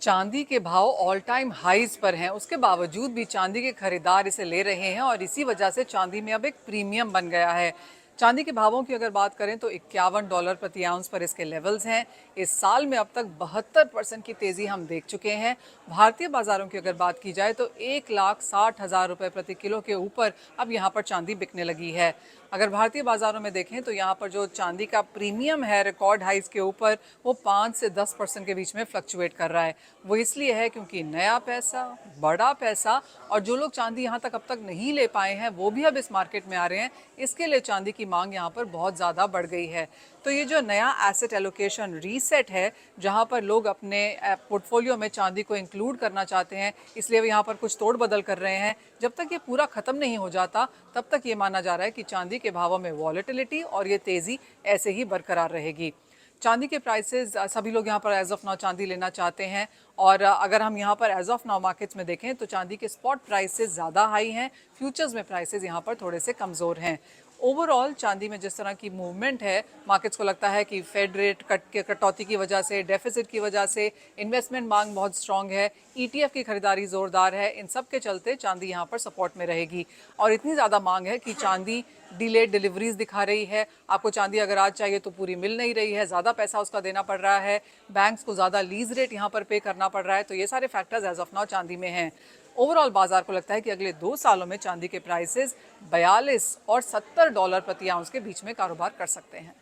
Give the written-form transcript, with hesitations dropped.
चांदी के भाव ऑल टाइम हाईज पर हैं। उसके बावजूद भी चांदी के खरीदार इसे ले रहे हैं और इसी वजह से चांदी में अब एक प्रीमियम बन गया है। चांदी के भावों की अगर बात करें तो $51 प्रति आउंस पर इसके लेवल्स हैं। इस साल में अब तक 72% की तेज़ी हम देख चुके हैं। भारतीय बाजारों की अगर बात की जाए तो 1,60,000 रुपये प्रति किलो के ऊपर अब यहाँ पर चांदी बिकने लगी है। अगर भारतीय बाजारों में देखें तो यहाँ पर जो चांदी का प्रीमियम है रिकॉर्ड हाइज के ऊपर, वो 5 से 10% के बीच में फ्लक्चुएट कर रहा है। वो इसलिए है क्योंकि नया पैसा, बड़ा पैसा और जो लोग चांदी यहाँ तक अब तक नहीं ले पाए हैं वो भी अब इस मार्केट में आ रहे हैं। इसके लिए चांदी की मांग यहाँ पर बहुत ज़्यादा बढ़ गई है। तो ये जो नया एसेट एलोकेशन रीसेट है, जहाँ पर लोग अपने पोर्टफोलियो में चांदी को इंक्लूड करना चाहते हैं, इसलिए वो यहाँ पर कुछ तोड़ बदल कर रहे हैं। जब तक ये पूरा ख़त्म नहीं हो जाता तब तक ये माना जा रहा है कि चांदी के भावों में वॉलेटिलिटी और ये तेज़ी ऐसे ही बरकरार रहेगी। चांदी के प्राइसेस, सभी लोग यहाँ पर एज ऑफ नाउ चांदी लेना चाहते हैं और अगर हम यहाँ पर एज ऑफ नाउ मार्केट्स में देखें तो चांदी के स्पॉट प्राइसेस ज़्यादा हाई हैं, फ्यूचर्स में प्राइसेस यहाँ पर थोड़े से कमज़ोर हैं। ओवरऑल चांदी में जिस तरह की मूवमेंट है, मार्केट्स को लगता है कि फेड रेट कटौती की वजह से, डेफिसिट की वजह से इन्वेस्टमेंट मांग बहुत स्ट्रांग है, ईटीएफ की खरीदारी ज़ोरदार है। इन सब के चलते चांदी यहाँ पर सपोर्ट में रहेगी और इतनी ज़्यादा मांग है कि चांदी डिलेड डिलीवरीज दिखा रही है। आपको चांदी अगर आज चाहिए तो पूरी मिल नहीं रही है, ज़्यादा पैसा उसका देना पड़ रहा है, बैंक्स को ज़्यादा लीज रेट यहाँ पर पे करना पड़ रहा है। तो ये सारे फैक्टर्स एज ऑफ नाउ चांदी में हैं। ओवरऑल बाजार को लगता है कि अगले 2 सालों में चांदी के प्राइसेस 42 और $70 प्रति आउंस के बीच में कारोबार कर सकते हैं।